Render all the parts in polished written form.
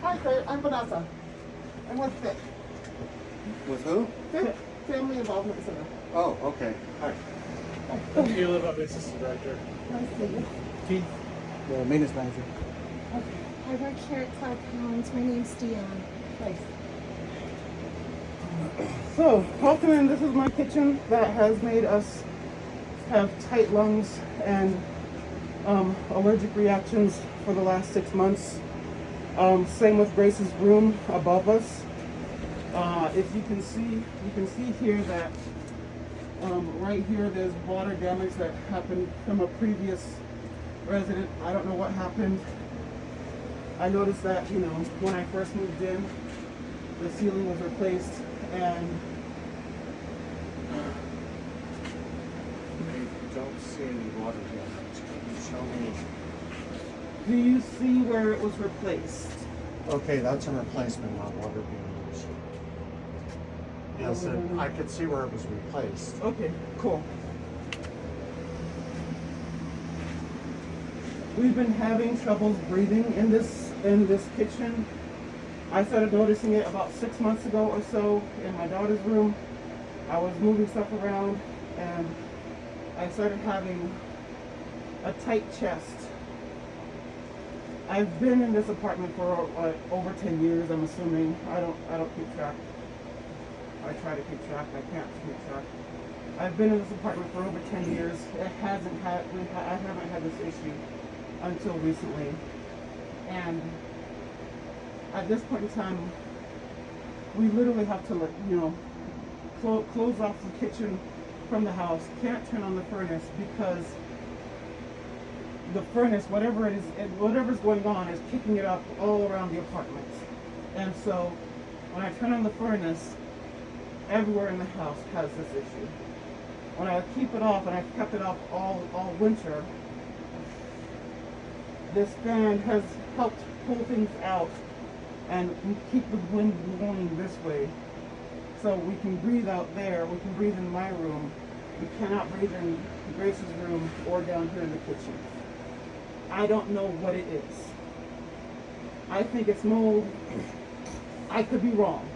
Hi, Kurt. I'm Vanessa. I'm with Fit. With who? Fit Family Involvement Center. Oh, okay. Hi. I'm Caleb, I'm the assistant director. Nice to meet you. Keith? The maintenance manager. I work here at Cloud Pounds. My name's Dion. Nice. So, welcome in. This is my kitchen that has made us have tight lungs and allergic reactions for the last 6 months. Same with Grace's room above us. If you can see here that right here there's water damage that happened from a previous resident. I don't know what happened. I noticed that, when I first moved in, the ceiling was replaced and I don't see any water damage. Can you show me? do you see where it was replaced? Okay, that's a replacement, not water damage. Yes, I could see where it was replaced. Okay, cool. We've been having trouble breathing in this kitchen. I started noticing it about 6 months ago or so in my daughter's room. I was moving stuff around and I started having a tight chest. I've been in this apartment for like over 10 years, I'm assuming. I don't keep track. I try to keep track, I can't keep track. I've been in this apartment for over 10 years. I haven't had this issue until recently. And at this point in time, we literally have to close off the kitchen from the house. Can't turn on the furnace because the furnace, whatever's going on is kicking it up all around the apartment. And so when I turn on the furnace, everywhere in the house has this issue. When I keep it off, and I've kept it off all winter, this fan has helped pull things out and keep the wind blowing this way. So we can breathe out there, we can breathe in my room. We cannot breathe in Grace's room or down here in the kitchen. I don't know what it is. I think it's mold. I could be wrong.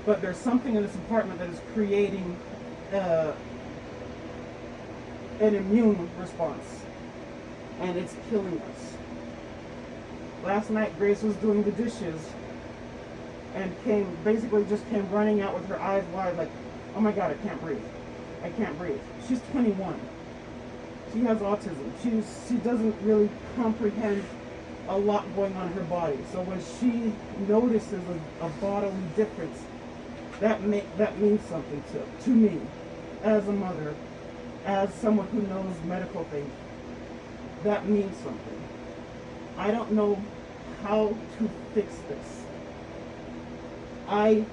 But there's something in this apartment that is creating an immune response. And it's killing us. Last night, Grace was doing the dishes and basically just came running out with her eyes wide like, oh my God, I can't breathe. I can't breathe. She's 21. She has autism. She doesn't really comprehend a lot going on in her body. So when she notices a bodily difference, that means something to me as a mother, as someone who knows medical things. That means something. I don't know how to fix this. I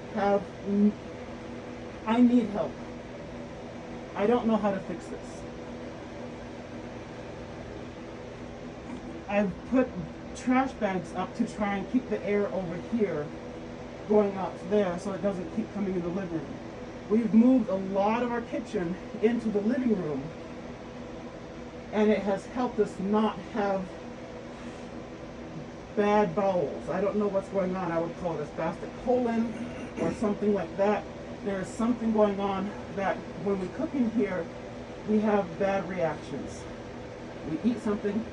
need help. I don't know how to fix this. I've put trash bags up to try and keep the air over here going out there so it doesn't keep coming in the living room. We've moved a lot of our kitchen into the living room and it has helped us not have bad bowels. I don't know what's going on. I would call it a spastic colon or something like that. There's something going on that when we cook in here, we have bad reactions. We eat something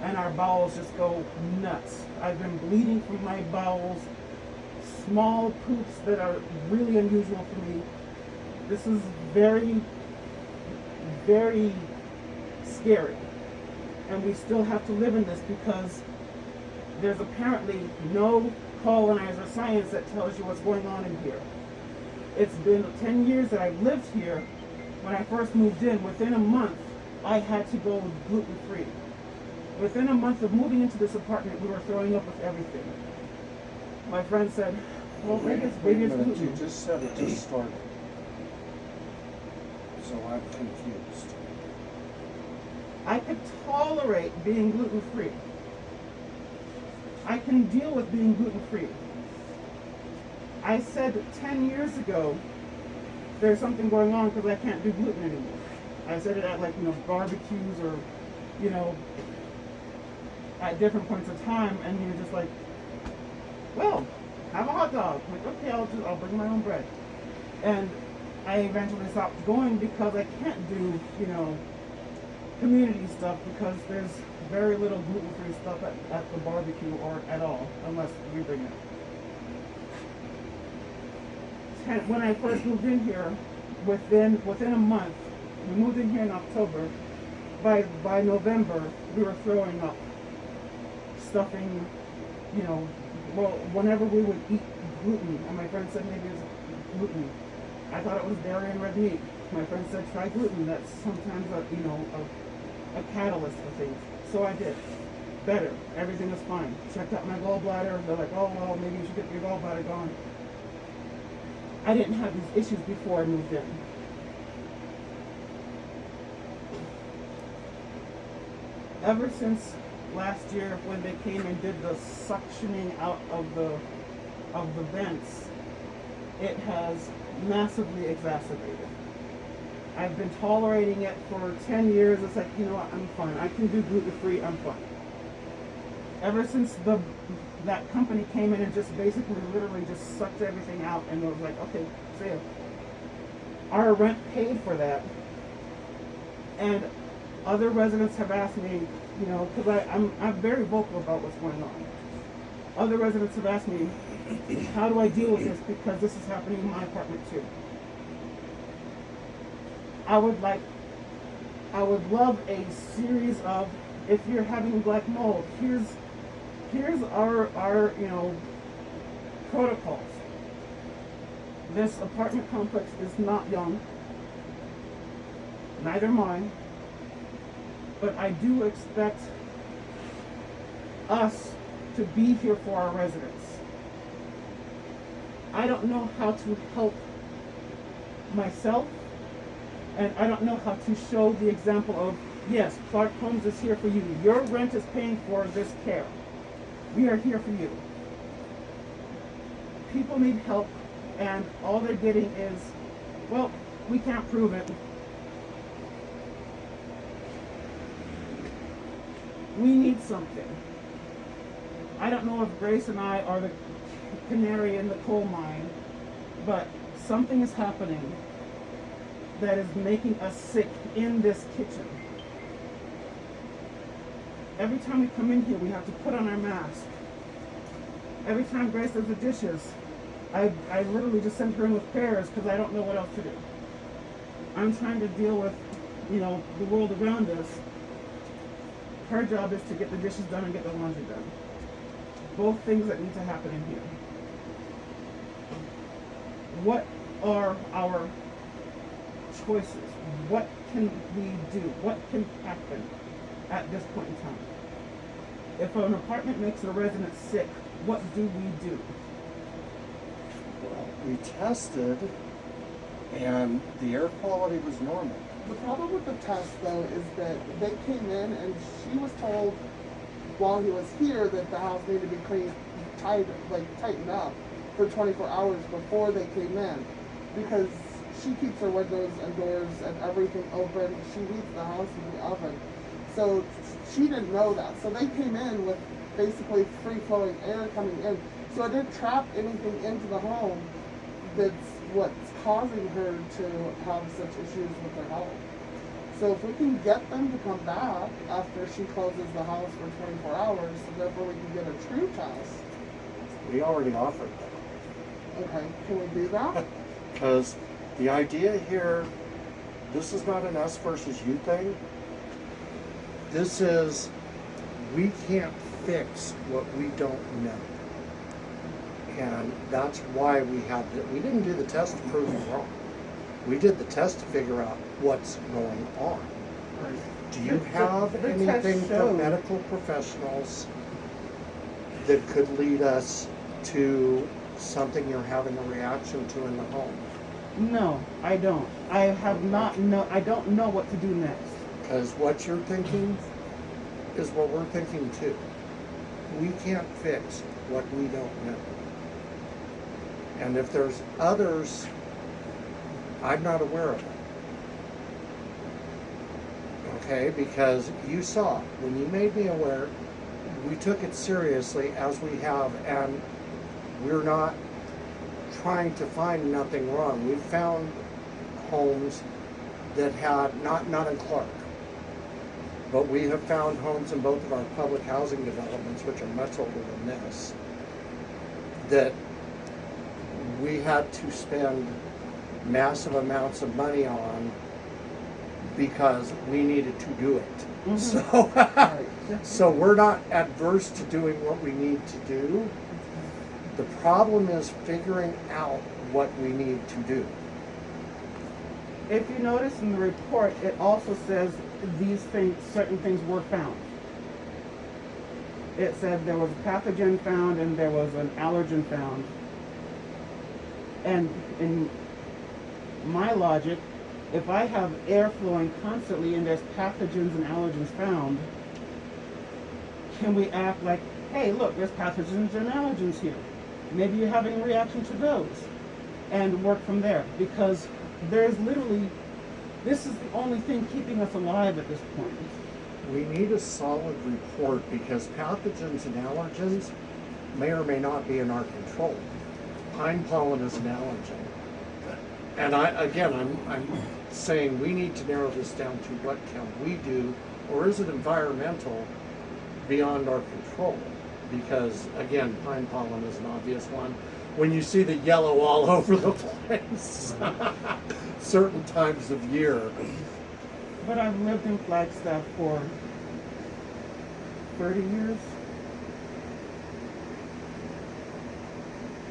and our bowels just go nuts. I've been bleeding from my bowels, small poops that are really unusual for me. This is very, very scary. And we still have to live in this because there's apparently no colonizer science that tells you what's going on in here. It's been 10 years that I've lived here. When I first moved in, within a month, I had to go gluten-free. Within a month of moving into this apartment, we were throwing up with everything. My friend said, well, maybe it's gluten. You just said it just started. So I'm confused. I could tolerate being gluten-free. I can deal with being gluten-free. I said 10 years ago, there's something going on because I can't do gluten anymore. I said it at barbecues or, at different points of time, and you're just like, well, have a hot dog. I'm like, okay, I'll bring my own bread. And I eventually stopped going because I can't do, community stuff because there's very little gluten-free stuff at the barbecue or at all, unless we bring it. And when I first moved in here, within a month, we moved in here in October. By November, we were throwing up, stuffing, whenever we would eat gluten, and my friend said maybe it was gluten. I thought it was dairy and red meat. My friend said try gluten. That's sometimes a catalyst for things. So I did. Better. Everything was fine. Checked out my gallbladder. They're like, oh well, maybe you should get your gallbladder gone. I didn't have these issues before I moved in. Ever since last year when they came and did the suctioning out of the vents, it has massively exacerbated. I've been tolerating it for 10 years. It's like, you know what, I'm fine. I can do gluten-free, I'm fine. Ever since that company came in and just basically literally just sucked everything out and was like, okay, see ya. Our rent paid for that. And other residents have asked me, because I'm very vocal about what's going on. Other residents have asked me, how do I deal with this? Because this is happening in my apartment too. I would love a series of, if you're having black mold, here's our protocols. This apartment complex is not young, neither mine, but I do expect us to be here for our residents. I don't know how to help myself, and I don't know how to show the example of, yes, Clark Homes is here for you. Your rent is paying for this care. We are here for you. People need help, and all they're getting is, well, we can't prove it. We need something. I don't know if Grace and I are the canary in the coal mine, but something is happening that is making us sick in this kitchen. Every time we come in here, we have to put on our mask. Every time Grace does the dishes, I literally just send her in with prayers because I don't know what else to do. I'm trying to deal with, the world around us. Her job is to get the dishes done and get the laundry done. Both things that need to happen in here. What are our choices? What can we do? What can happen at this point in time? If an apartment makes a resident sick, what do we do? Well, we tested, and the air quality was normal. The problem with the test, though, is that they came in and she was told while he was here that the house needed to be cleaned, tightened up for 24 hours before they came in, because she keeps her windows and doors and everything open. She heats the house in the oven. So she didn't know that. So they came in with basically free-flowing air coming in. So it didn't trap anything into the home that's what's causing her to have such issues with her health. So if we can get them to come back after she closes the house for 24 hours, so therefore we can get a true test. We already offered that. Okay, can we do that? Because the idea here, this is not an us versus you thing. This is, we can't fix what we don't know. And that's why we didn't do the test to prove you wrong. We did the test to figure out what's going on. Do you have The test anything from showed- medical professionals that could lead us to something you're having a reaction to in the home? No, I don't. I have not I don't know what to do next. Because what you're thinking is what we're thinking too. We can't fix what we don't know. And if there's others, I'm not aware of it. Okay, because you saw, when you made me aware, we took it seriously as we have, and we're not trying to find nothing wrong. We found homes that had, not in Clark, but we have found homes in both of our public housing developments, which are much older than this, that we had to spend massive amounts of money on because we needed to do it. Mm-hmm. So we're not adverse to doing what we need to do. The problem is figuring out what we need to do. If you notice in the report, it also says these things, certain things were found. It said there was a pathogen found and there was an allergen found. And in my logic, if I have air flowing constantly and there's pathogens and allergens found, can we act like, hey, look, there's pathogens and allergens here. Maybe you're having a reaction to those, and work from there. Because there's literally, this is the only thing keeping us alive at this point. We need a solid report because pathogens and allergens may or may not be in our control. Pine pollen is an allergen. And I'm saying we need to narrow this down to what can we do, or is it environmental beyond our control? Because again, pine pollen is an obvious one. When you see the yellow all over the place, certain times of year. But I've lived in Flagstaff for 30 years.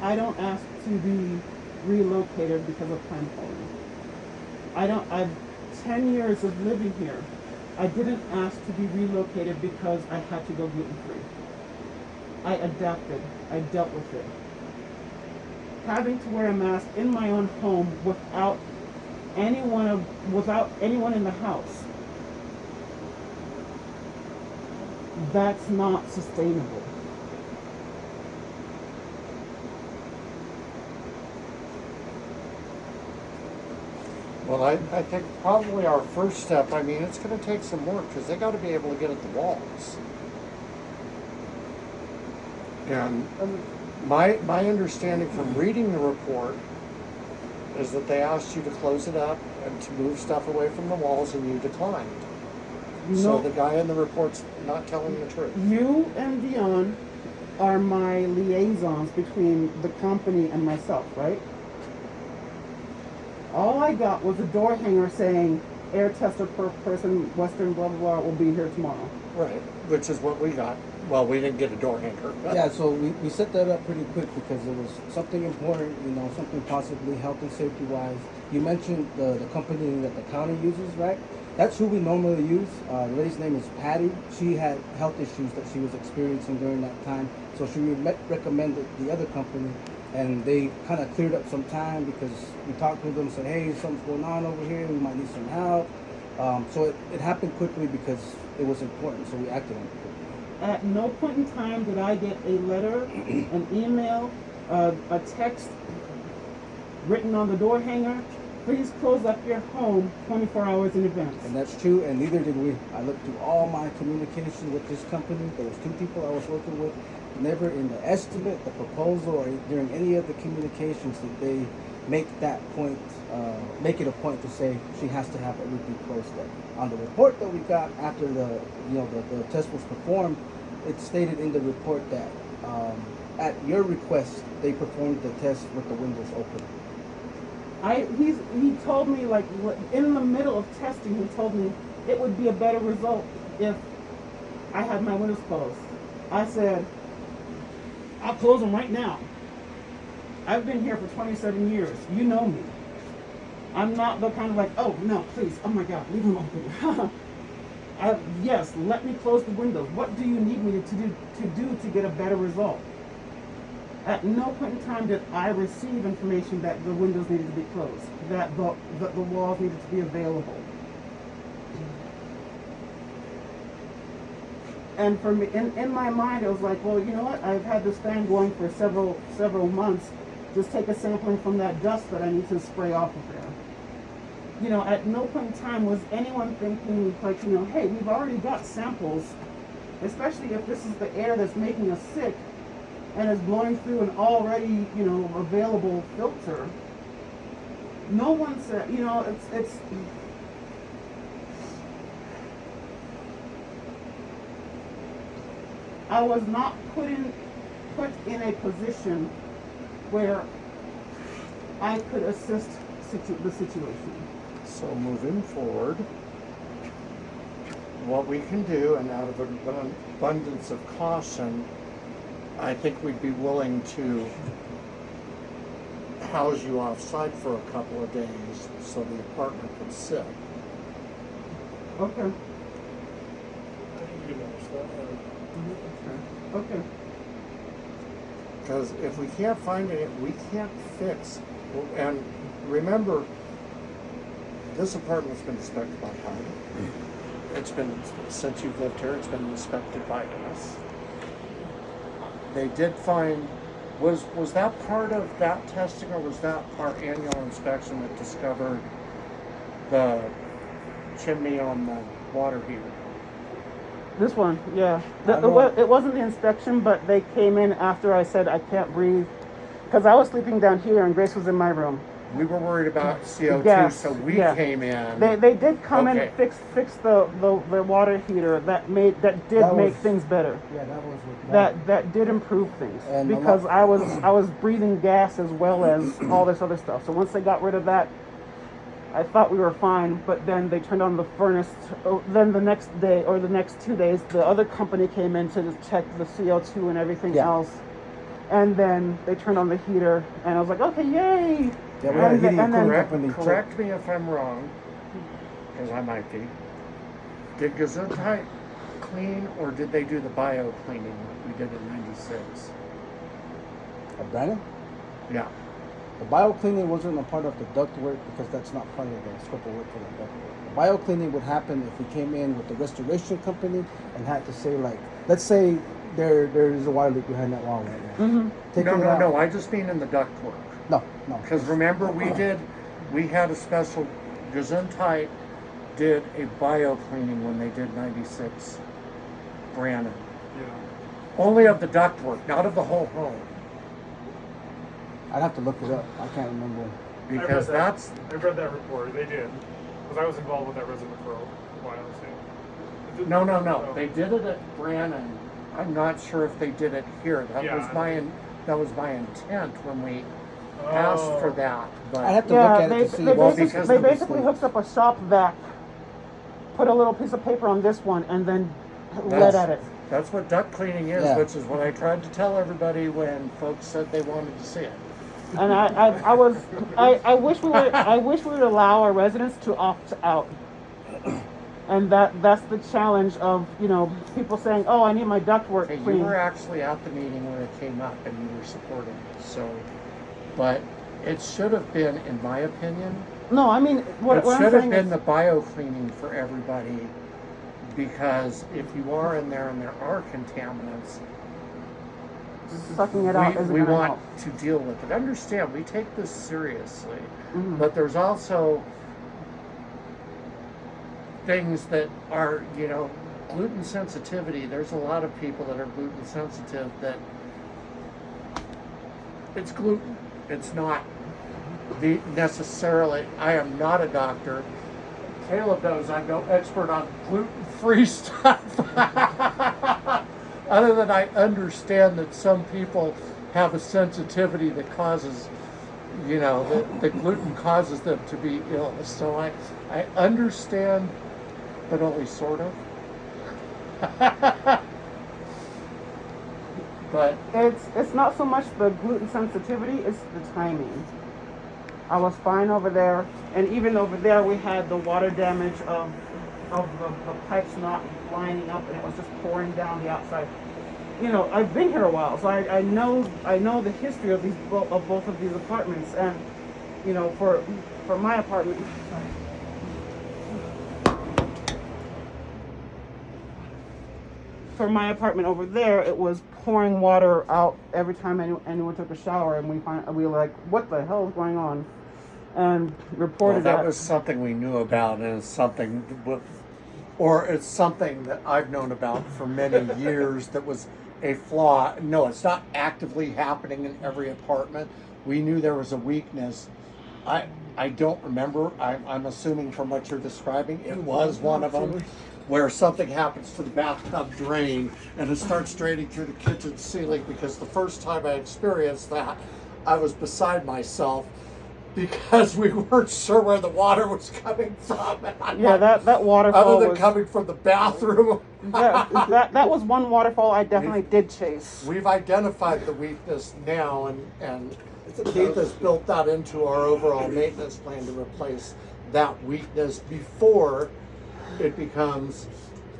I don't ask to be relocated because of pine pollen. I've 10 years of living here. I didn't ask to be relocated because I had to go gluten-free. I adapted. I dealt with it. Having to wear a mask in my own home without anyone in the house, that's not sustainable. Well, I think probably our first step, I mean, it's going to take some work because they got to be able to get at the walls. And my understanding from reading the report is that they asked you to close it up and to move stuff away from the walls, and you declined. So No. the guy in the report's not telling the truth. You and Dion are my liaisons between the company and myself, right? All I got was a door hanger saying, air tester per person, Western blah, blah, blah, will be here tomorrow. Right, which is what we got. Well, we didn't get a door hanger. But Yeah, so we set that up pretty quick because it was something important, something possibly health and safety wise. You mentioned the company that the county uses, right? That's who we normally use. The lady's name is Patty. She had health issues that she was experiencing during that time. So she recommended the other company, and they kind of cleared up some time because we talked with them, said, hey, something's going on over here. We might need some help. So it happened quickly because it was important, so we acted on it quickly. At no point in time did I get a letter, an email, a text written on the door hanger, please close up your home 24 hours in advance. And that's true, and neither did we. I looked through all my communication with this company. There was 2 people I was working with. Never in the estimate, the proposal, or during any of the communications did they make that point, make it a point to say she has to have everything closed up. On the report that we got after the test was performed, it stated in the report that at your request they performed the test with the windows open. He told me, like, in the middle of testing, he told me it would be a better result if I had my windows closed. I said, I'll close them right now. I've been here for 27 years. You know me. I'm not the kind of like, oh, no, please, oh my God, leave them open. Yes, let me close the windows. What do you need me to do to get a better result? At no point in time did I receive information that the windows needed to be closed, that the walls needed to be available. And for me, in my mind, it was like, well, you know what? I've had this fan going for several months. Just take a sampling from that dust that I need to spray off of there. At no point in time was anyone thinking, like, hey, we've already got samples, especially if this is the air that's making us sick, and is blowing through an already, available filter, no one said, it's I was not put in a position where I could assist the situation. So moving forward, what we can do, and out of an abundance of caution, I think we'd be willing to house you off-site for a couple of days so the apartment can sit. Okay. I think you can manage that. Okay. Because if we can't find it, we can't fix. And remember, this apartment's been inspected by Howard. It's been, since you've lived here, it's been inspected by us. They did find, was that part of that testing, or was that our annual inspection that discovered the chimney on the water heater? This one, yeah. I know. It wasn't the inspection, but they came in after I said I can't breathe. Because I was sleeping down here and Grace was in my room. We were worried about CO2, Gas, so we yeah. came in. They did come in Okay. and fix the water heater. That did make things better. Yeah, that was with That did improve things. And because I was breathing gas as well as all this other stuff. So once they got rid of that, I thought we were fine, but then they turned on the furnace. Then the next day, or the next 2 days, the other company came in to just check the CO2 and everything else. And then they turned on the heater, and I was like, okay, yay! Yeah, we had a heating and cooling Correct, company. correct me if I'm wrong, because I might be. Did Gesundheit clean, or did they do the bio cleaning like we did in '96? Of Brandon? Yeah. The biocleaning wasn't a part of the ductwork because that's not part of the scope of work for the ductwork. The biocleaning would happen if we came in with the restoration company and had to say, like, let's say there's a water leak behind that wall right now. Mm-hmm. No. I just mean in the ductwork. No. Because remember, we had a special, Gesundheit did a bio cleaning when they did '96 Brandon. Yeah. Only of the ductwork, not of the whole home. I'd have to look it up. I can't remember. Because that's, I've read that report. They did. Because I was involved with that resident for a while. So. no. They did it at Brandon. I'm not sure if they did it here. That was my intent when we asked for that. But I'd have to look at it to see. They basically hooked up a shop vac, put a little piece of paper on this one, and then let at it. That's what duct cleaning is, which is what I tried to tell everybody when folks said they wanted to see it. And I wish we would allow our residents to opt out. And that's the challenge of, people saying, oh, I need my ductwork Okay, clean. you were actually at the meeting when it came up and you were supporting it, so, but it should have been, in my opinion, No, I mean, what it I'm should have saying been is, the bio cleaning for everybody, because if you are in there and there are contaminants, sucking it out isn't we going to want help. to deal with it. Understand, we take this seriously, Mhm. but there's also things that are, gluten sensitivity. There's a lot of people that are gluten sensitive that it's gluten. It's not necessarily, I am not a doctor. Caleb knows I'm no expert on gluten-free stuff. Other than I understand that some people have a sensitivity that causes, that gluten causes them to be ill. So I understand, but only sort of. But It's not so much the gluten sensitivity, it's the timing. I was fine over there, and even over there we had the water damage of the pipes not lining up, and it was just pouring down the outside. I've been here a while, so I know the history of both of these apartments, and for my apartment. For my apartment over there, it was pouring water out every time anyone took a shower, and we were like, "What the hell is going on?" And reported that was something we knew about, and it's something that I've known about for many years that was a flaw. No, it's not actively happening in every apartment. We knew there was a weakness. I don't remember. I'm assuming from what you're describing, it was one of them where something happens to the bathtub drain and it starts draining through the kitchen ceiling, because the first time I experienced that, I was beside myself because we weren't sure where the water was coming from. And I'm Yeah, like, that waterfall other than was, coming from the bathroom. that was one waterfall I definitely did chase. We've identified the weakness now, and Keith has built that into our overall maintenance plan to replace that weakness before it becomes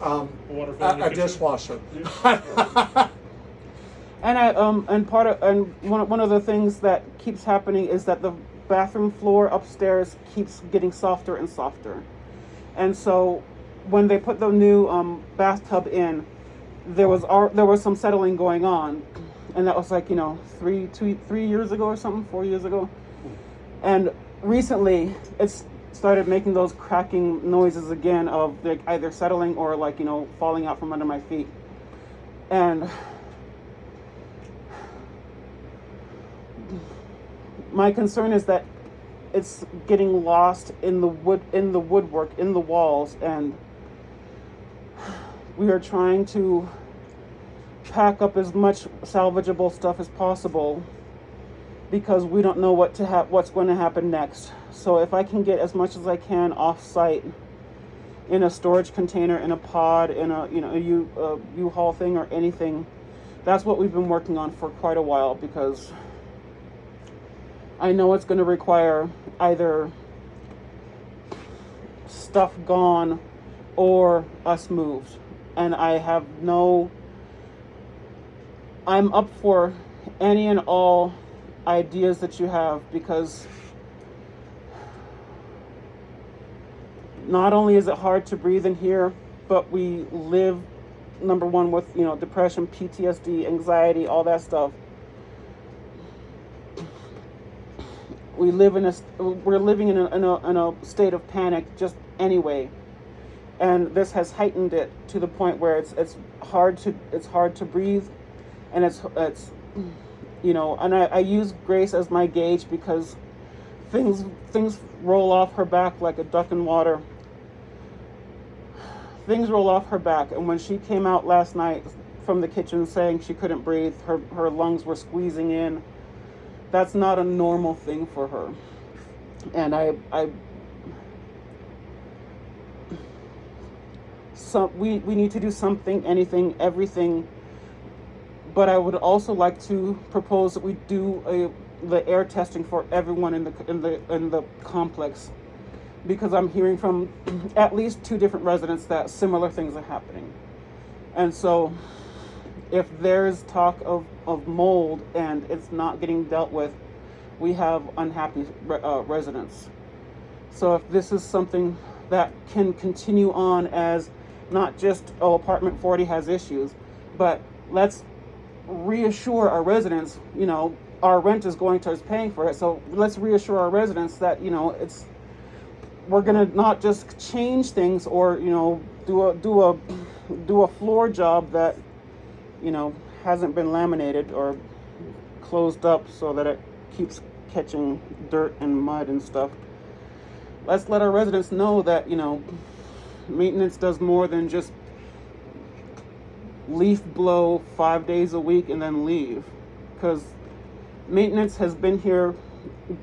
Water from the a kitchen. dishwasher. And one of the things that keeps happening is that the bathroom floor upstairs keeps getting softer and softer. And so when they put the new bathtub in, there was some settling going on, and that was like 3 years ago or something, 4 years ago. And recently it's started making those cracking noises again of like either settling or like falling out from under my feet. And my concern is that it's getting lost in the woodwork, in the walls, and we are trying to pack up as much salvageable stuff as possible because we don't know what's going to happen next. So if I can get as much as I can off-site in a storage container, in a pod, in a U-Haul thing or anything, that's what we've been working on for quite a while, because I know it's going to require either stuff gone or us moved. And I'm up for any and all ideas that you have, because not only is it hard to breathe in here, but we live, number one, with depression, PTSD, anxiety, all that stuff. We're living in a state of panic just anyway, and this has heightened it to the point where it's hard to breathe, and it's and I use Grace as my gauge, because things roll off her back like a duck in water. Things roll off her back, and when she came out last night from the kitchen saying she couldn't breathe, her lungs were squeezing in. That's not a normal thing for her. And we need to do something, anything, everything. But I would also like to propose that we do the air testing for everyone in the complex, because I'm hearing from at least 2 different residents that similar things are happening. And so if there's talk of mold and it's not getting dealt with, we have unhappy residents. So if this is something that can continue on as not just, apartment 40 has issues, but let's reassure our residents, our rent is going towards paying for it. So let's reassure our residents that, we're gonna not just change things or, do a floor job that, hasn't been laminated or closed up so that it keeps catching dirt and mud and stuff. Let's let our residents know that, maintenance does more than just leaf blow 5 days a week and then leave. Because maintenance has been here,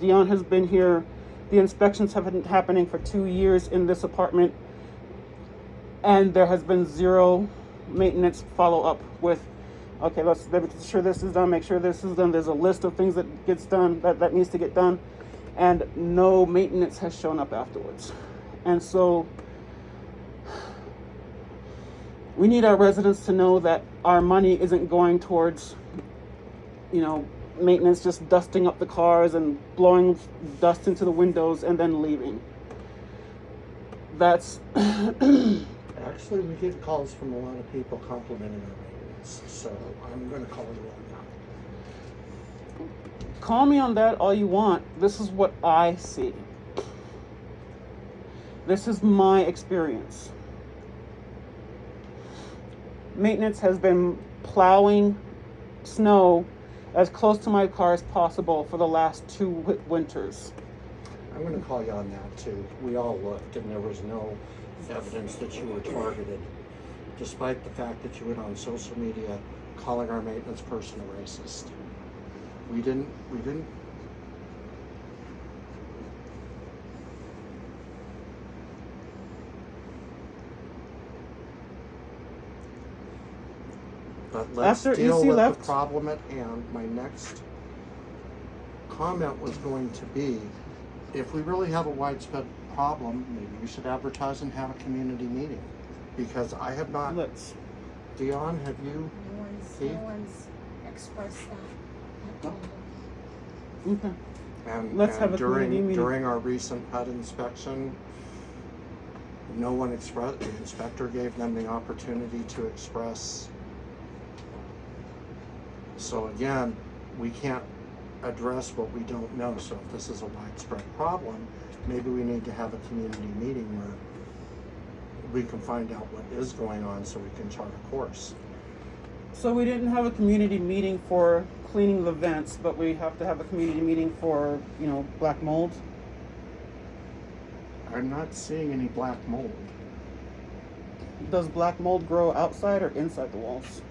Dion has been here, the inspections have been happening for 2 years in this apartment, and there has been zero maintenance follow-up with, okay, let's make sure this is done, make sure this is done. There's a list of things that gets done, that needs to get done, and no maintenance has shown up afterwards. And so we need our residents to know that our money isn't going towards, maintenance, just dusting up the cars and blowing dust into the windows and then leaving. That's Actually, we get calls from a lot of people complimenting our maintenance, so I'm going to call you on that. Call me on that all you want. This is what I see. This is my experience. Maintenance has been plowing snow as close to my car as possible for the last 2 winters. I'm going to call you on that too. We all looked and there was no evidence that you were targeted, despite the fact that you went on social media calling our maintenance person a racist. We didn't. But let's After deal EC with left- the problem at hand. My next comment was going to be, if we really have a widespread problem, maybe we should advertise and have a community meeting. Because I have not, Let's. Dion, have you? No one's expressed that at all. Okay. And, Let's and have a community meeting. during our recent PUD inspection, no one expressed, the inspector gave them the opportunity to express. So again, we can't address what we don't know. So if this is a widespread problem, maybe we need to have a community meeting where we can find out what is going on so we can chart a course. So we didn't have a community meeting for cleaning the vents, but we have to have a community meeting for, black mold. I'm not seeing any black mold. Does black mold grow outside or inside the walls?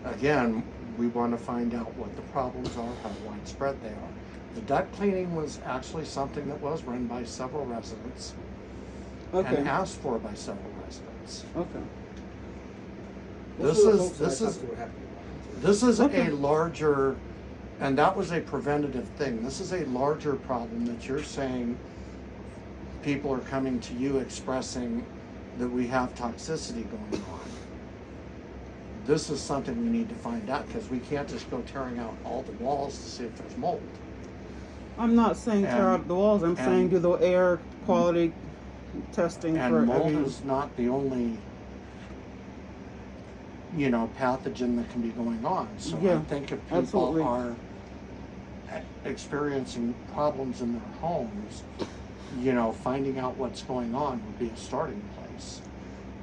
Again, we want to find out what the problems are, how widespread they are. The duct cleaning was actually something that was run by several residents Okay. and asked for by several residents. Okay. Most of the folks that I talked to were happy. This is Okay. a larger, and that was a preventative thing. This is a larger problem that you're saying people are coming to you expressing that we have toxicity going on. This is something we need to find out because we can't just go tearing out all the walls to see if there's mold. I'm not saying tear And- out the walls. I'm saying do the air quality testing for And mold everything. is not the only, pathogen that can be going on. So I Yeah, think if people absolutely. are experiencing problems in their homes, finding out what's going on would be a starting place.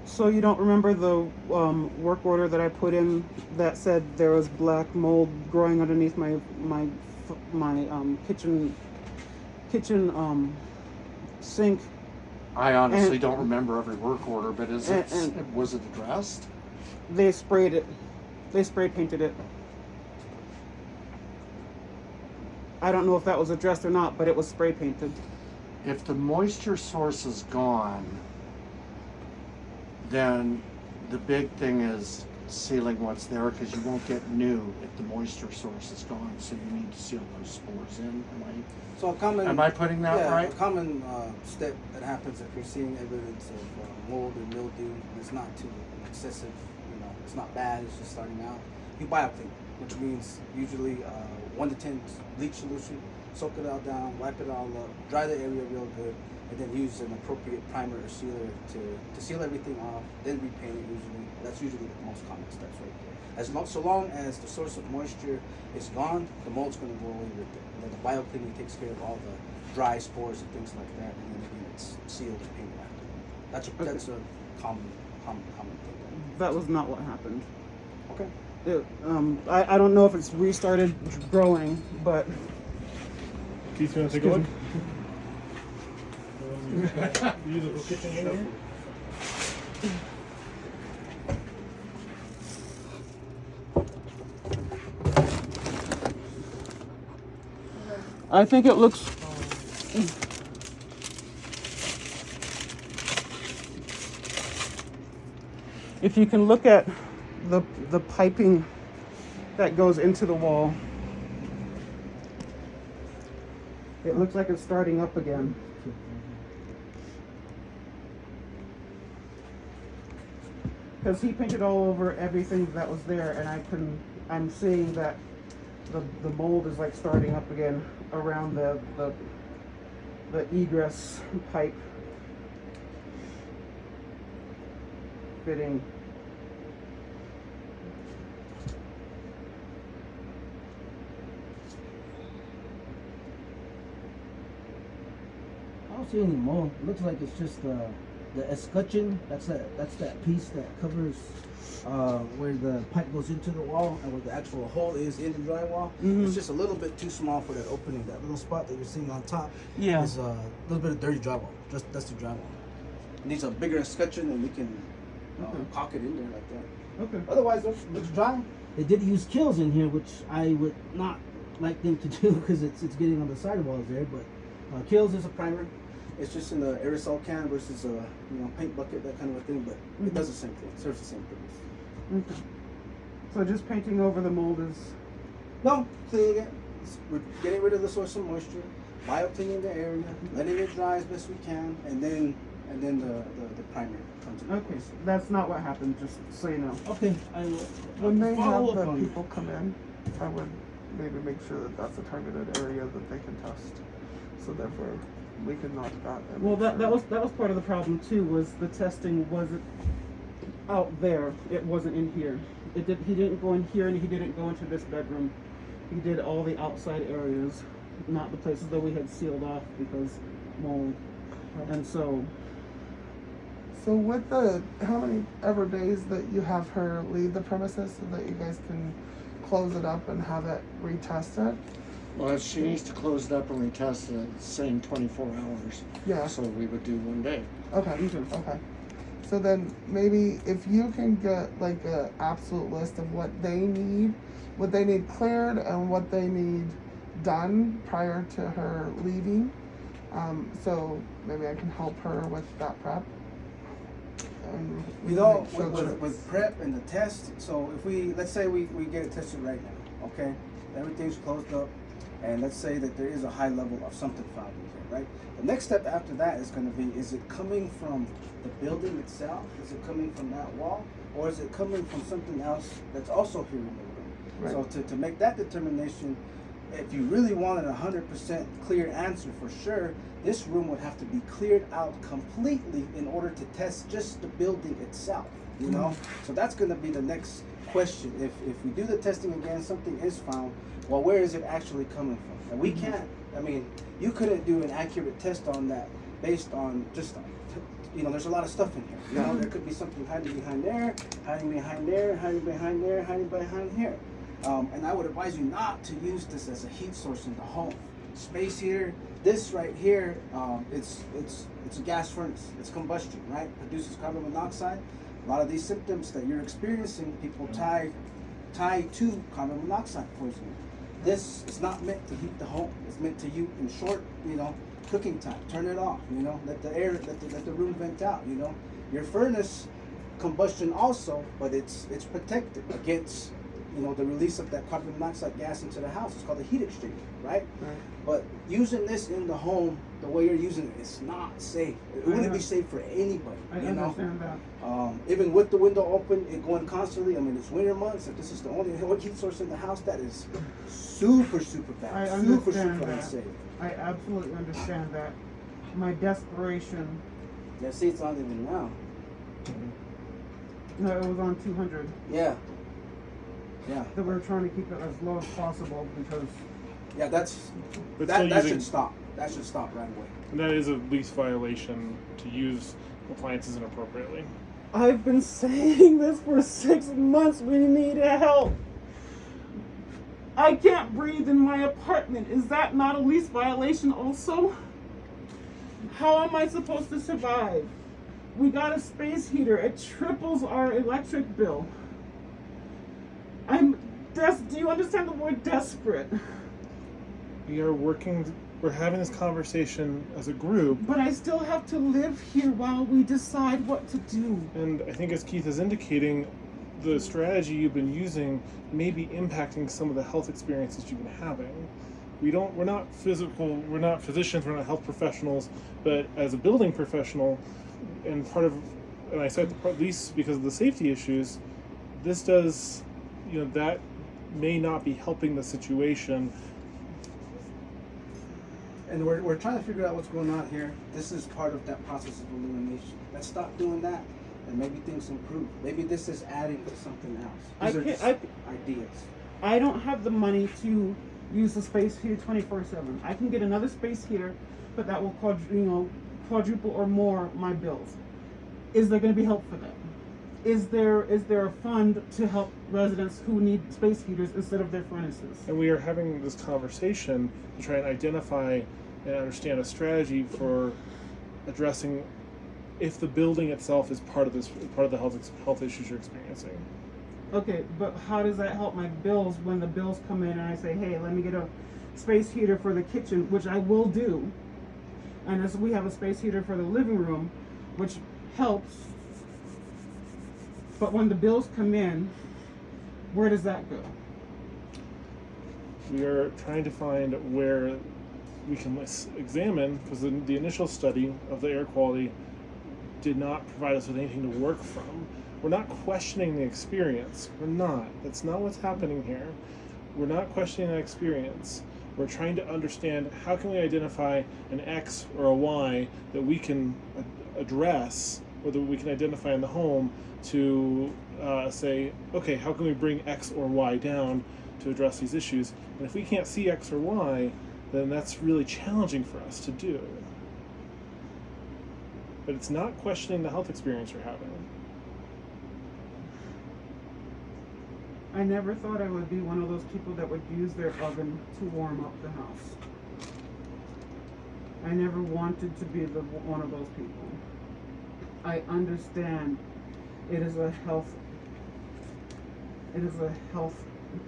So you don't remember the work order that I put in that said there was black mold growing underneath my kitchen sink? I honestly And- don't remember every work order, but was it addressed? They sprayed it. They spray painted it. I don't know if that was addressed or not, but it was spray painted. If the moisture source is gone, then the big thing is sealing what's there because you won't get new if the moisture source is gone. So you need to seal those spores in. So a common. Am I putting that yeah, right? A common step that happens if you're seeing evidence of mold or mildew, and it's not too excessive, it's not bad, it's just starting out. You bioclean, which means usually 1 to 10 bleach solution, soak it all down, wipe it all up, dry the area real good, and then use an appropriate primer or sealer to seal everything off, then repaint it usually. That's usually the most common steps right there. So long as the source of moisture is gone, the mold's going to go away with it. And then the biocleaning takes care of all the dry spores and things like that, and then again it's sealed and painted after. That's a common thing. That was not what happened. Okay. I don't know if it's restarted growing, but Keith, you want to take a look? Use a kitchen here. I think it looks. If you can look at the piping that goes into the wall, it looks like it's starting up again. Because he painted all over everything that was there, and I'm seeing that the mold is like starting up again around the egress pipe fitting. I don't see any mold. It looks like it's just the escutcheon, that's that piece that covers where the pipe goes into the wall and where the actual hole is in the drywall. It's just a little bit too small for that opening. That little spot that you're seeing on top is a little bit of dirty drywall, just dusty drywall. It needs a bigger escutcheon and we can caulk it in there like that. Okay. Otherwise, it looks dry. They did use kills in here, which I would not like them to do because it's getting on the sidewalls there. But kills is a primer. It's just in the aerosol can versus a paint bucket, that kind of a thing. But it does the same thing. It serves the same purpose. Okay. So just painting over the mold is. No, cleaning it. We're getting rid of the source of moisture, biocleaning the area, letting it dry as best we can, and then the primer comes in. Okay, that's not what happened, just so you know. Okay, I will When they have follow the up on people come in, I would maybe make sure that that's a targeted area that they can test. So therefore, we can knock that. And Well, make that sure. was part of the problem too. Was the testing wasn't out there? It wasn't in here. He didn't go in here, and he didn't go into this bedroom. He did all the outside areas, not the places that we had sealed off because mold. And so, So with the how many ever days that you have her leave the premises so that you guys can close it up and have it retested? Well, she needs to close it up and retest it, same 24 hours. Yeah. So we would do 1 day. Okay. Okay. So then maybe if you can get like a absolute list of what they need cleared and what they need done prior to her leaving. So maybe I can help her with that prep. And You know, make sure that with prep and the test, so if let's say we get it tested right now, okay? Everything's closed up, and let's say that there is a high level of something found in here, right? The next step after that is going to be, is it coming from the building itself? Is it coming from that wall? Or is it coming from something else that's also here in the room? Right. So to make that determination, if you really wanted a 100% clear answer for sure, this room would have to be cleared out completely in order to test just the building itself, you know? So that's going to be the next question. If we do the testing again, something is found, well, where is it actually coming from? And we can't, I mean, you couldn't do an accurate test on that based on just, there's a lot of stuff in here. You know, there could be something hiding behind there, hiding behind there, hiding behind there, hiding behind here. And I would advise you not to use this as a heat source in the home. Space heater, this right here, it's a gas furnace. It's combustion, right? Produces carbon monoxide. A lot of these symptoms that you're experiencing, people tie to carbon monoxide poisoning. This is not meant to heat the home. It's meant to in short, cooking time. Turn it off. Let the air, let the room vent out. Your furnace combustion also, but it's protected against the release of that carbon monoxide gas into the house. It's called a heat exchanger, right? But using this in the home, the way you're using it, it's not safe. It wouldn't be safe for anybody. I understand that. Even with the window open, it going constantly. I mean, it's winter months. If this is the only heat source in the house, that is super, super bad. I Super, understand super that. unsafe. I absolutely understand that. My desperation. Yeah, see, it's on even now. No, it was on 200. Yeah. Yeah. That we were trying to keep it as low as possible because. Yeah, But still that using- should stop. That should stop right away. And that is a lease violation to use appliances inappropriately. I've been saying this for 6 months. We need help. I can't breathe in my apartment. Is that not a lease violation also? How am I supposed to survive? We got a space heater. It triples our electric bill. Do you understand the word desperate? We're having this conversation as a group, But I still have to live here while we decide what to do. and I think as Keith is indicating, the strategy you've been using may be impacting some of the health experiences you've been having. We're not physicians, we're not health professionals, but as a building professional, and I said at least because of the safety issues, this does, that may not be helping the situation. And we're trying to figure out what's going on here. This is part of that process of elimination. Let's stop doing that, and maybe things improve. Maybe this is adding to something else. These are just ideas. I don't have the money to use the space heater 24/7. I can get another space heater, but that will quadruple or more my bills. is there going to be help for them? Is there a fund to help residents who need space heaters instead of their furnaces? And we are having this conversation to try and identify and understand a strategy for addressing if the building itself is part of the health issues you're experiencing. Okay, but how does that help my bills when the bills come in and I say, hey, let me get a space heater for the kitchen, which I will do, and as we have a space heater for the living room, which helps, but when the bills come in, where does that go? We are trying to find where we can examine, because the initial study of the air quality did not provide us with anything to work from. We're not questioning the experience. We're not. That's not what's happening here. We're not questioning that experience. We're trying to understand how can we identify an X or a Y that we can address, or that we can identify in the home to say, okay, how can we bring X or Y down to address these issues? And if we can't see X or Y, then that's really challenging for us to do. But it's not questioning the health experience you're having. I never thought I would be one of those people that would use their oven to warm up the house. I never wanted to be one of those people. I understand it is a health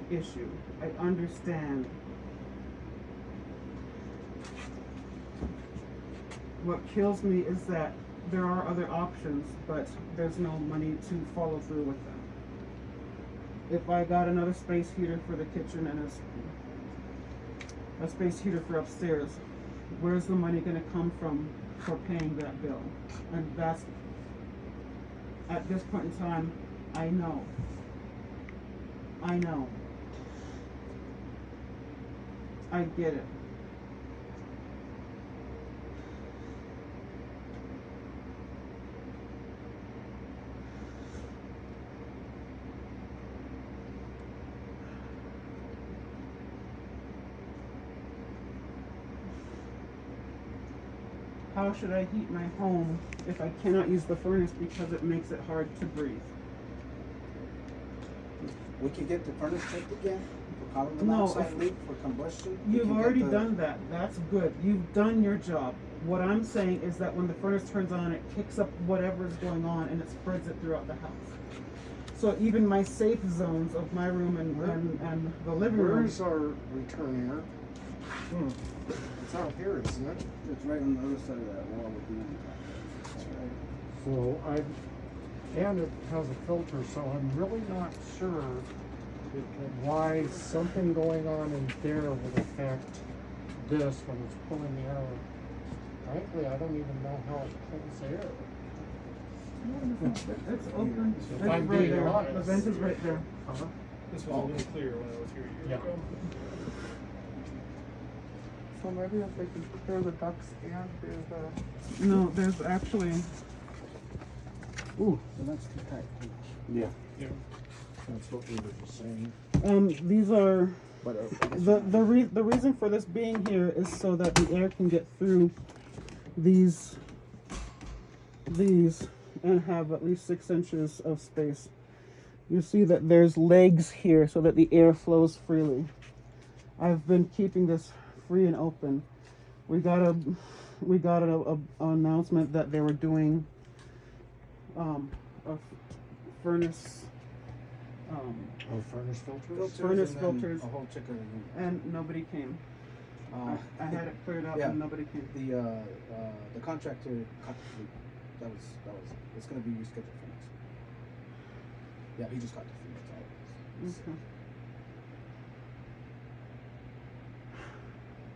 issue. I understand. What kills me is that there are other options, but there's no money to follow through with them. If I got another space heater for the kitchen and a space heater for upstairs, where's the money going to come from for paying that bill? And that's, at this point in time, I know. I get it. How should I heat my home if I cannot use the furnace because it makes it hard to breathe? We can get the furnace checked again for carbon No, monoxide leak for combustion. We You've can get already the- done that. That's good. You've done your job. What I'm saying is that when the furnace turns on, it kicks up whatever is going on and it spreads it throughout the house. So even my safe zones of my room and the living room. Where's our return air? It's out here, isn't it? It's right on the other side of that wall with the end. That's right. So and it has a filter, so I'm really not sure why something going on in there would affect this when it's pulling the air. Frankly, I don't even know how it pulls air. It's open. If It's I'm right being there. honest. The vent is right there. Uh-huh. This was a little clearer when I was here a year Yeah. ago. So maybe if they can clear the ducts and clear the. No, there's actually. Ooh, so that's too tight. Yeah, Yeah. that's what we were just saying. These are. But The reason for this being here is so that the air can get through these and have at least 6 inches of space. You see that there's legs here so that the air flows freely. I've been keeping this free and open. We got an announcement that they were doing a furnace. Furnace filters? Furnace filters. A whole checker. And nobody came. I had it cleared up yeah. and nobody came. The contractor cut the fleet. That was it's gonna be rescheduled for next week. Yeah, he just cut the fleet. That's all. Okay.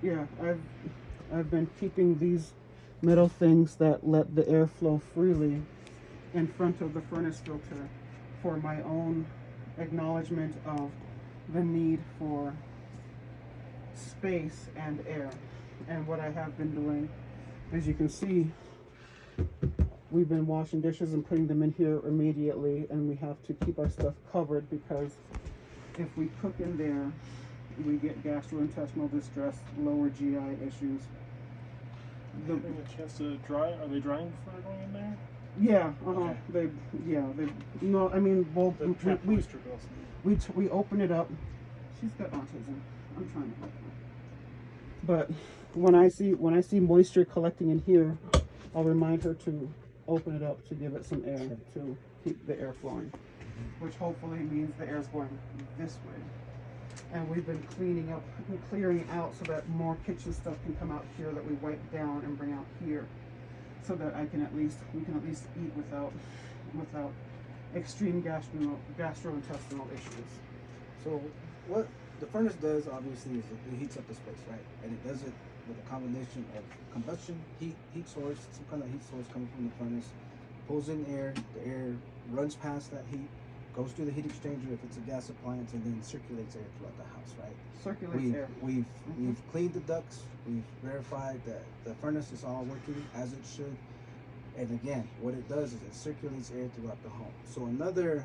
Yeah, I've been keeping these metal things that let the air flow freely in front of the furnace filter for my own acknowledgement of the need for space and air. And what I have been doing, as you can see, we've been washing dishes and putting them in here immediately, and we have to keep our stuff covered because if we cook in there, we get gastrointestinal distress, lower GI issues. Having a chance to dry? Are they drying before they're going in there? Yeah, Okay. they, no, I mean, well, The trap moisture bills. we open it up. She's got autism. I'm trying to help her. But when I see moisture collecting in here, I'll remind her to open it up to give it some air to keep the air flowing, which hopefully means the air's going this way. And we've been cleaning up and clearing out so that more kitchen stuff can come out here that we wipe down and bring out here, so that we can at least eat without extreme gastrointestinal issues. So what the furnace does obviously is it heats up the space, right? And it does it with a combination of combustion, heat source, some kind of heat source coming from the furnace, pulls in air, the air runs past that heat, goes through the heat exchanger if it's a gas appliance, and then circulates air throughout the house, right? Circulates air. We've cleaned the ducts, we've verified that the furnace is all working as it should. And again, what it does is it circulates air throughout the home. So another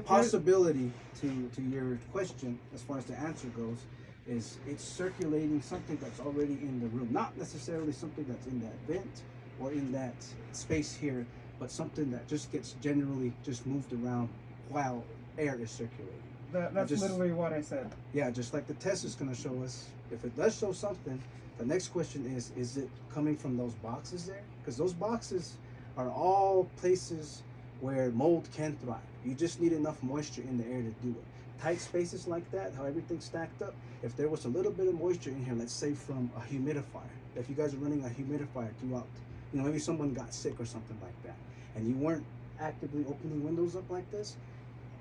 possibility to your question, as far as the answer goes, is it's circulating something that's already in the room, not necessarily something that's in that vent or in that space here, but something that just gets generally just moved around while air is circulating. That's literally what I said. Yeah, just like the test is going to show us, if it does show something, the next question is it coming from those boxes there? Because those boxes are all places where mold can thrive. You just need enough moisture in the air to do it. Tight spaces like that, how everything's stacked up, if there was a little bit of moisture in here, let's say from a humidifier, if you guys are running a humidifier throughout, maybe someone got sick or something like that, and you weren't actively opening windows up like this,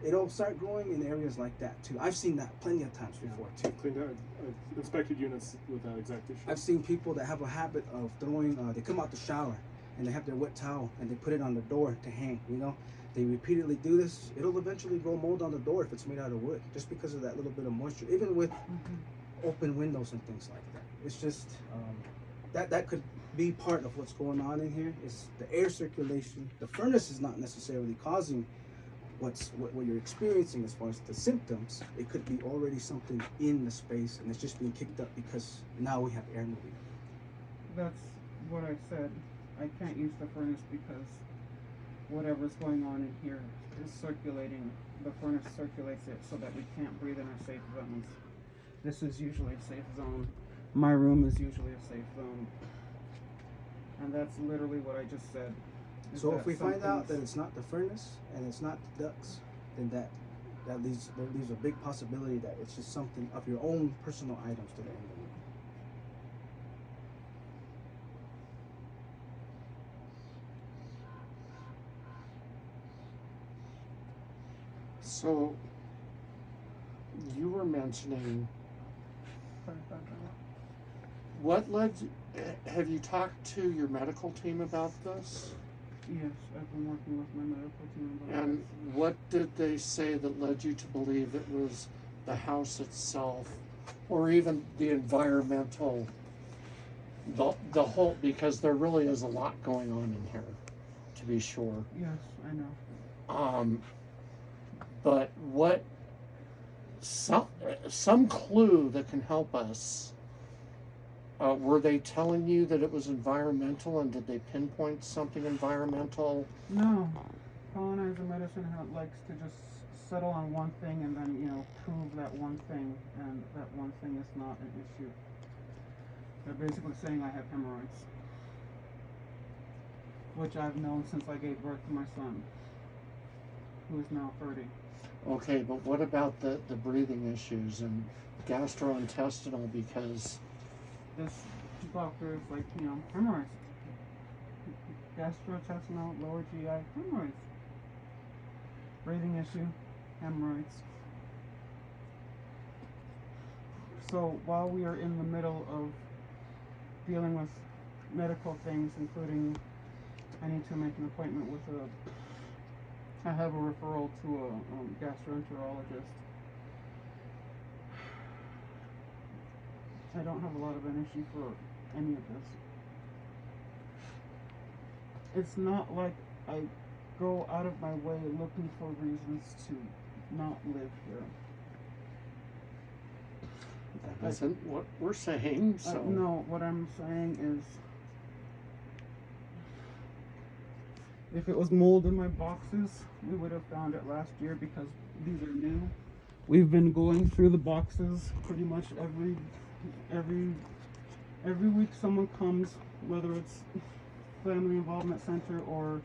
it'll start growing in areas like that too. I've seen that plenty of times before too. Cleaned out. I've inspected units with that exact issue. I've seen people that have a habit of throwing, they come out the shower and they have their wet towel and they put it on the door to hang, They repeatedly do this. It'll eventually grow mold on the door if it's made out of wood, just because of that little bit of moisture, even with open windows and things like that. It's just, that could be part of what's going on in here. Is the air circulation. The furnace is not necessarily causing what you're experiencing as far as the symptoms. It could be already something in the space and it's just being kicked up because now we have air moving. That's what I said. I can't use the furnace because whatever's going on in here is circulating. The furnace circulates it so that we can't breathe in our safe zones. This is usually a safe zone. My room is usually a safe zone. And that's literally what I just said. So if we find out that it's not the furnace and it's not the ducts, then that leaves a big possibility that it's just something of your own personal items that are in the room. So you were mentioning what led have you talked to your medical team about this? Yes, I've been working with my medical team about And what did they say that led you to believe it was the house itself or even the environmental, the whole, because there really is a lot going on in here, to be sure. Yes, I know. But what, some clue that can help us, were they telling you that it was environmental, and did they pinpoint something environmental? No. Colonizer medicine likes to just settle on one thing and then, prove that one thing, and that one thing is not an issue. They're basically saying I have hemorrhoids, which I've known since I gave birth to my son, who is now 30. Okay, but what about the breathing issues and gastrointestinal, because This doctor is like, hemorrhoids. Gastrointestinal, lower GI, hemorrhoids. Breathing issue, hemorrhoids. So while we are in the middle of dealing with medical things, including I need to make an appointment with I have a referral to a gastroenterologist. I don't have a lot of an issue for any of this. It's not like I go out of my way looking for reasons to not live here. that isn't what we're saying, so. No, what I'm saying is If it was mold in my boxes, we would have found it last year because these are new. We've been going through the boxes pretty much every week. Someone comes, whether it's Family Involvement Center or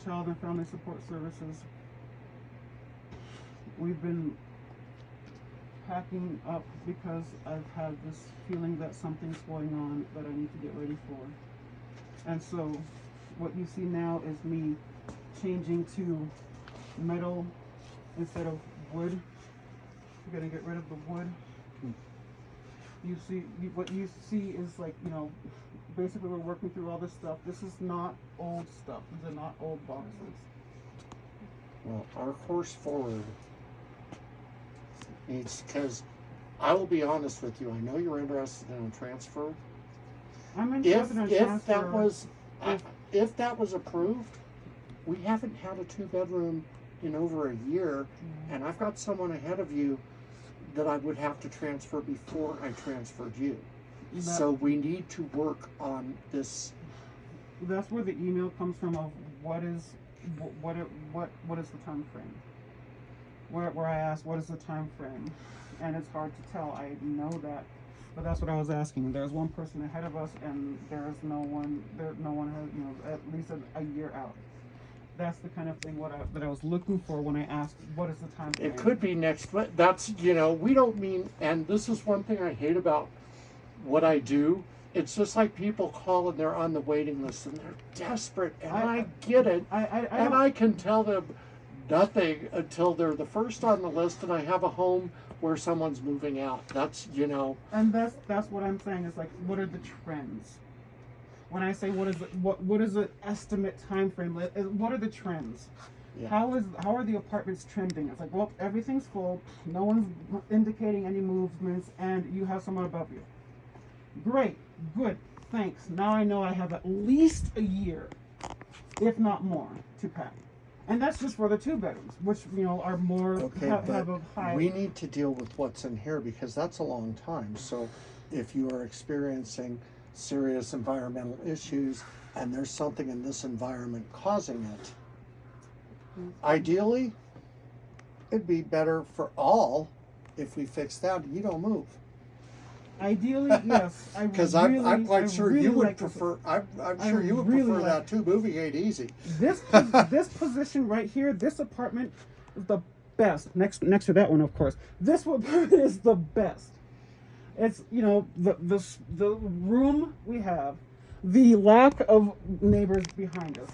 Child and Family Support Services. We've been packing up because I've had this feeling that something's going on that I need to get ready for. And so what you see now is me changing to metal instead of wood. We're gonna get rid of the wood. What you see is like, you know, basically we're working through all this stuff. This is not old stuff. These are not old boxes. Well, our course forward needs, because I will be honest with you, I know you're interested in a transfer. I'm interested in transfer. If that was approved, we haven't had a 2-bedroom in over a year, and I've got someone ahead of you that I would have to transfer before I transferred you. So we need to work on this. That's where the email comes from of what is the time frame. Where I asked what is the time frame, and it's hard to tell. I know that, but that's what I was asking. There's one person ahead of us, and there's no one. No one has, you know, at least a year out. That's the kind of thing that I was looking for when I asked what is the time frame. It could be next, but that's, you know, we don't mean, and this is one thing I hate about what I do. It's just like people call and they're on the waiting list and they're desperate, and I get it, and I can tell them nothing until they're the first on the list and I have a home where someone's moving out. That's, you know. And that's what I'm saying is like, what are the trends? When I say what is the estimate time frame? What are the trends? Yeah. How are the apartments trending? It's like, well, everything's full, no one's indicating any movements, and you have someone above you. Great, good, thanks. Now I know I have at least a year, if not more, to pack. And that's just for the 2 bedrooms, which, you know, are more Okay, have but a high. we need to deal with what's in here because that's a long time. So if you are experiencing serious environmental issues and there's something in this environment causing it, ideally, it'd be better for all if we fix that and you don't move. Ideally, yes. Because I'm quite sure you would prefer. I'm sure you would prefer that too. Moving ain't easy. This position right here, this apartment is the best. Next to that one, of course. This apartment is the best. It's, you know, the room we have, the lack of neighbors behind us.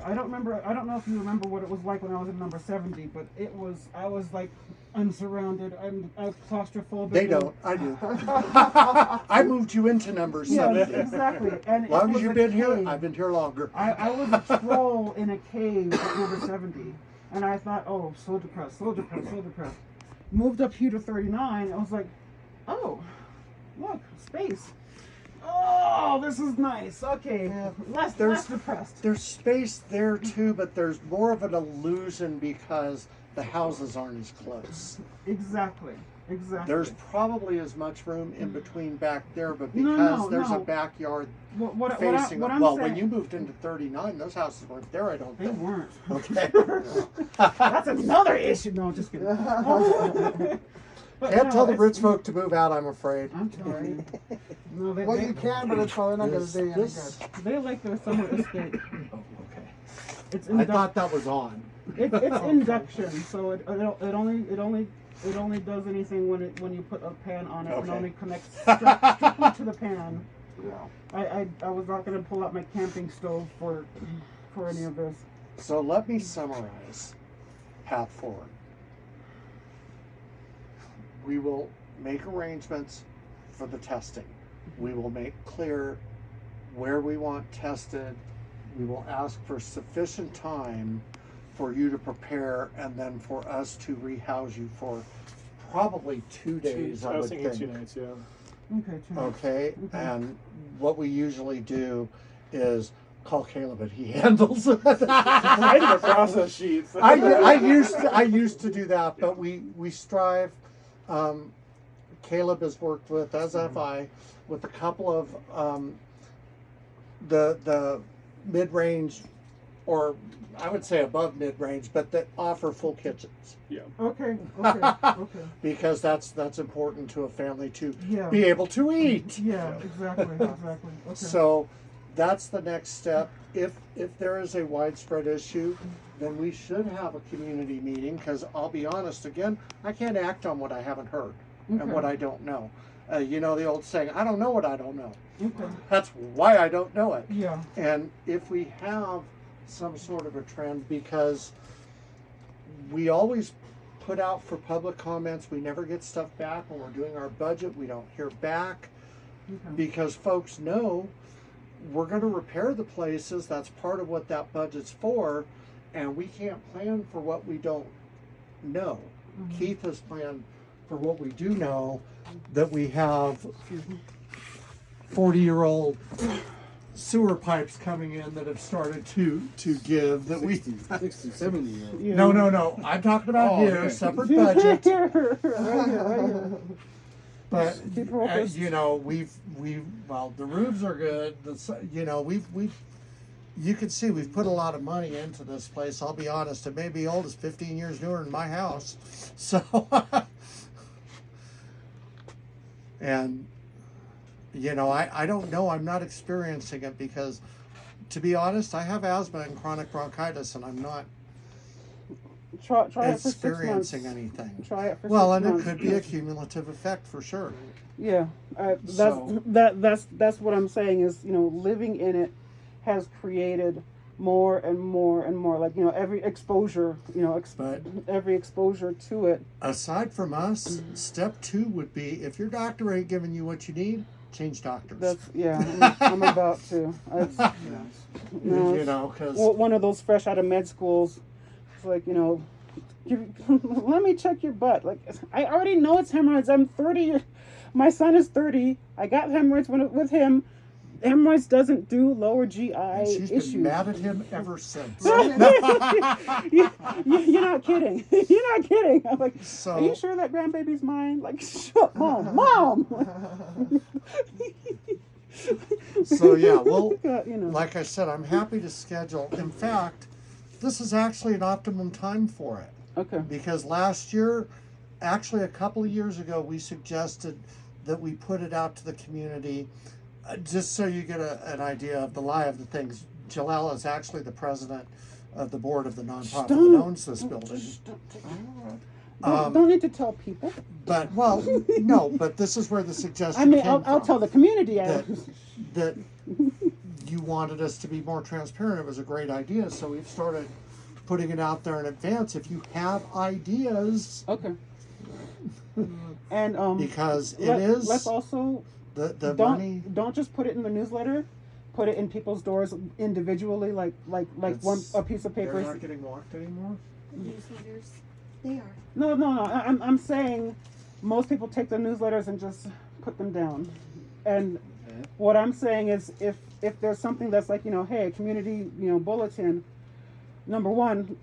I don't know if you remember what it was like when I was in number 70, but I was like unsurrounded. I'm claustrophobic. They don't. I do. I moved you into number 70. Yes, exactly. And as long as you've been here, I've been here longer. I was a troll in a cave at number 70, and I thought, oh, so depressed. Moved up here to 39. I was like, oh, look, space. Oh, this is nice. Okay, less depressed. There's space there too, but there's more of an illusion because the houses aren't as close. Exactly. There's probably as much room in between back there, but because there's a backyard facing. When you moved into 39, those houses weren't there. I don't think. They weren't. Okay. That's another issue. No, just kidding. Can't tell the rich folk to move out, I'm afraid. I'm sorry. No, you can, but it's probably not going to do you any good. They like their summer escape. Oh, okay. It's I thought that was on. It's induction, so it only does anything when you put a pan on it. Okay. It only connects strictly to the pan. Yeah. I was not going to pull out my camping stove for any of this. So let me summarize path forward. We will make arrangements for the testing. We will make clear where we want tested. We will ask for sufficient time for you to prepare and then for us to rehouse you for probably 2 days, I was would thinking think. 2 nights, yeah. Okay. Okay, and what we usually do is call Caleb and he handles it. I did a process sheet. I used to do that, but we strive. Caleb has worked with, as have I, with a couple of the mid-range or I would say above mid-range, but that offer full kitchens. Yeah. Okay, okay. Because that's important to a family to Yeah. be able to eat. Yeah, exactly. Okay. So that's the next step. If there is a widespread issue, then we should have a community meeting, because I'll be honest, again, I can't act on what I haven't heard and Okay. what I don't know. You know the old saying, I don't know what I don't know. Okay. That's why I don't know it. Yeah. And if we have some sort of a trend, because we always put out for public comments, we never get stuff back. When we're doing our budget, we don't hear back, Okay. because folks know we're going to repair the places. That's part of what that budget's for, and we can't plan for what we don't know. Mhm. Keith has planned for what we do know, that we have 40-year-old sewer pipes coming in that have started to give, that 60, 70 years. Yeah. no, I'm talking about Oh, here, okay. separate budget. Right here. But Keep focused. you know, we've well, the roofs are good. You know, we've you can see we've put a lot of money into this place. I'll be honest, it may be old as 15 years newer than my house. So, and you know, I don't know. I'm not experiencing it because, to be honest, I have asthma and chronic bronchitis, and I'm not Try it for 6 months. experiencing anything. Try it for Well, 6 and it months. could be a cumulative effect for sure. Yeah, So- that's what I'm saying is, you know, living in it has created more and more and more, like, you know, every exposure, you know, But every exposure to it. aside from us, step 2 would be, if your doctor ain't giving you what you need, change doctors. That's, yeah, I'm about to. No, You know, because one of those fresh out of med schools. It's like, you know, let me check your butt. Like, I already know it's hemorrhoids. I'm 30. My son is 30. I got hemorrhoids with him. Hemorrhoids doesn't do lower GI she's issues. been mad at him ever since. You're not kidding. You're not kidding. I'm like, So- are you sure that grandbaby's mine? Like, shut, mom. So yeah, well, You know. like I said, I'm happy to schedule. In fact, this is actually an optimum time for it, Okay. because last year, actually a couple of years ago, we suggested that we put it out to the community. Just so you get an idea of the lie of the things, Jalal is actually the president of the board of the nonprofit that owns this building. Don't need to tell people. But, well, no, but this is where the suggestion I mean, came I'll from. tell the community. that you wanted us to be more transparent. It was a great idea, so we've started putting it out there in advance. If you have ideas, Okay. And because let's also the money. don't just put it in the newsletter. Put it in people's doors individually, like It's- a piece of They're paper. not getting locked anymore. Newsletters. They are. No. I'm saying most people take their newsletters and just put them down. And what I'm saying is, if there's something that's like, you know, hey, a community, you know, bulletin. Number one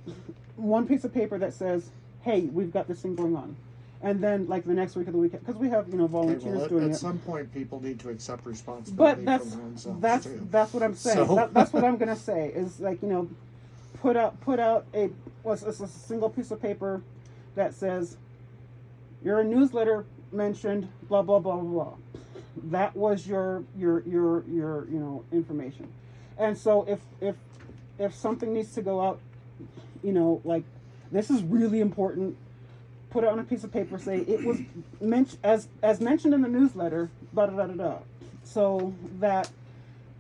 piece of paper that says, hey, we've got this thing going on. And then, like, the next week of the weekend, because we have, you know, Okay, volunteers well, doing at it. some point, people need to accept But responsibility that's for their own selves too. that's what I'm saying. So- That's what I'm gonna say is, like, you know, put out a single piece of paper that says your newsletter mentioned blah blah blah blah blah. That was your you know, information. And so if something needs to go out, you know, like, this is really important, put it on a piece of paper, say it was as mentioned in the newsletter, da da da da da, so that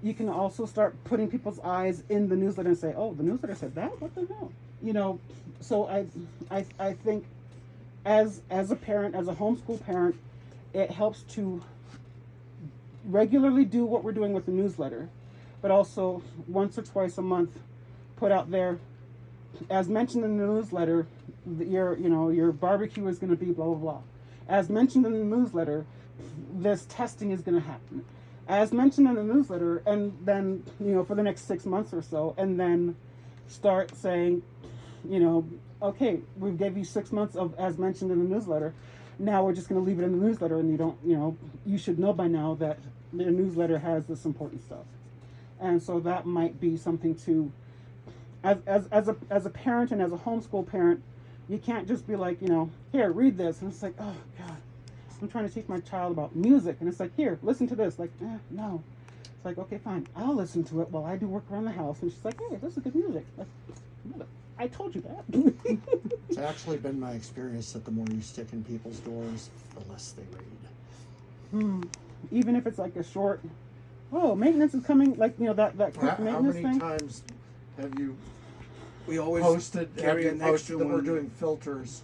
you can also start putting people's eyes in the newsletter and say, oh, the newsletter said that? What the hell? You know, so I think as a parent, as a homeschool parent, it helps to regularly do what we're doing with the newsletter, but also once or twice a month put out there, as mentioned in the newsletter, your barbecue is going to be blah blah blah. As mentioned in the newsletter, this testing is going to happen. As mentioned in the newsletter, and then, you know, for the next 6 months or so, and then start saying, you know, okay, we've gave you 6 months of as mentioned in the newsletter. Now we're just going to leave it in the newsletter, and you don't, you know, you should know by now that the newsletter has this important stuff. And so that might be something to, as a parent and as a homeschool parent, you can't just be like, here, read this, and it's like, oh God, I'm trying to teach my child about music, and it's like, here, listen to this, like, no. It's like, okay, fine, I'll listen to it while I do work around the house, and she's like, hey, this is good music. Like, I told you that. It's actually been my experience that the more you stick in people's doors, the less they read. Even if it's like a short, oh, maintenance is coming, like, that quick How maintenance many thing. times have you We always posted carry an extra that we're one. doing filters?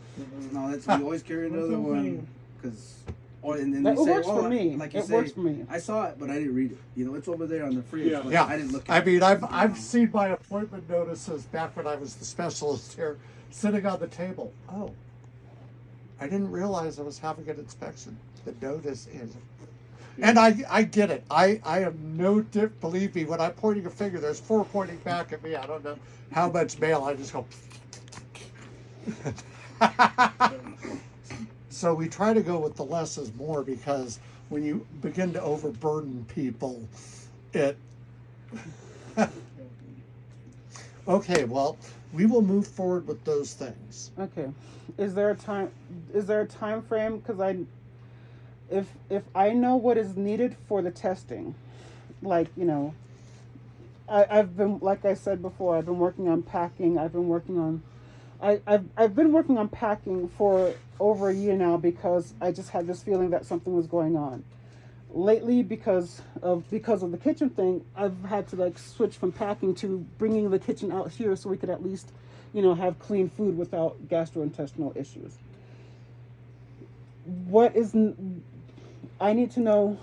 No, that's we always carry another one because. And then That they say, works for me. Like you It say, works for me. I saw it, but I didn't read it. It's over there on the fridge. Yeah. But Yeah, I didn't look I at it. mean, I've seen my appointment notices back when I was the specialist here, sitting on the table. Oh, I didn't realize I was having an inspection. The notice is, and I get it. I am no dip. Believe me, when I'm pointing a finger, there's 4 pointing back at me. I don't know how much mail. I just go. So we try to go with the less is more, because when you begin to overburden people, it. Okay, well, we will move forward with those things. Okay. Is there a time frame? Because if I know what is needed for the testing, like, I've been, like I said before, I've been working on packing. I've been working on packing for over a year now, because I just had this feeling that something was going on. Lately, because of the kitchen thing, I've had to like switch from packing to bringing the kitchen out here so we could at least, have clean food without gastrointestinal issues. I need to know,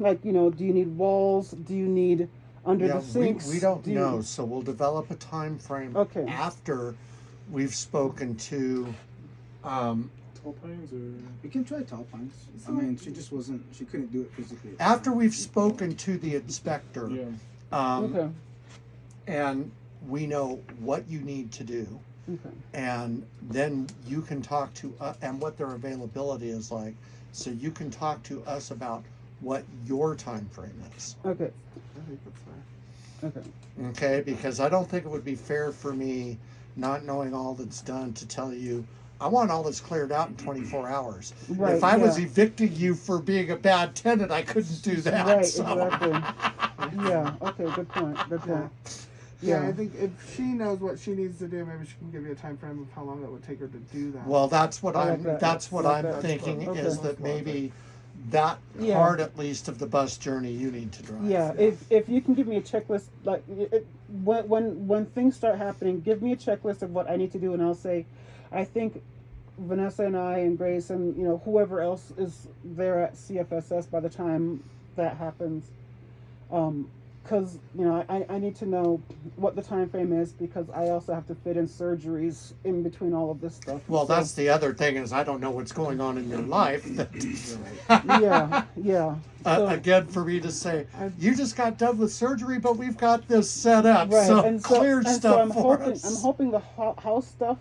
like, do you need walls? Do you need under the sinks? We don't know, so we'll develop a time frame Okay. after we've spoken to. Tall pines, or We can try tall pines. I mean, she couldn't do it physically. After we've spoken to the inspector, yeah. Okay. and we know what you need to do, Okay. and then you can talk to and what their availability is like, so you can talk to us about what your time frame is. Okay. I think that's fair. Okay. Okay, because I don't think it would be fair for me, not knowing all that's done, to tell you I want all this cleared out in 24 hours. Right, If I was yeah. evicting you for being a bad tenant, I couldn't do that. Right. so. Exactly. Yeah. Okay. Good point. Good point. Yeah, I think if she knows what she needs to do, maybe she can give you a time frame of how long it would take her to do that. Well, that's what I like I'm. that. That's what I like I'm that. thinking Okay. is that maybe that Yeah. part, at least, of the bus journey you need to drive. Yeah. If you can give me a checklist, like when things start happening, give me a checklist of what I need to do, and I'll say, I think Vanessa and I and Grace and whoever else is there at CFSS by the time that happens, because I need to know what the time frame is, because I also have to fit in surgeries in between all of this stuff. Well, So, that's the other thing, is I don't know what's going on in your life. yeah. So- Again, for me to say, you just got done with surgery, but we've got this set up, Right, so and clear and stuff I'm for hoping, us. I'm hoping the house stuff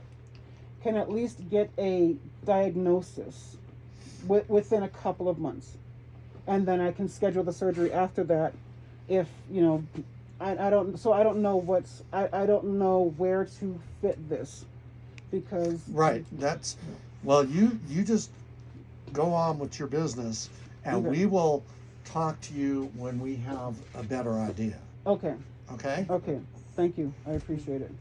can at least get a diagnosis within a couple of months, and then I can schedule the surgery after that. If I don't know I don't know where to fit this, because Right. That's well. You just go on with your business, and Okay. we will talk to you when we have a better idea. Okay. Okay. Okay. Thank you. I appreciate it.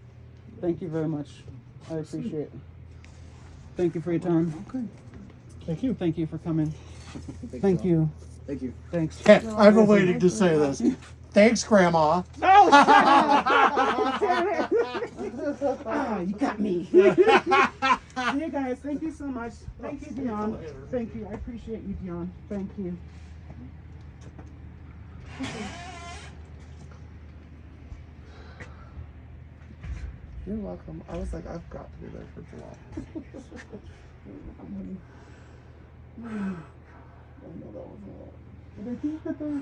Thank you very much. I appreciate it. Thank you for your time. Okay. Thank you. Thank you for coming. Thank you. Thank you. Thanks. I've been waiting to say this. Thanks, Grandma. Oh, shut up! Damn it! Ah, you got me. Hey guys, thank you so much. Thank you, Dion. Thank you. I appreciate you, Dion. Thank you. You're welcome. I was like, I've got to be there for July. I know that was a lot. Did I think that they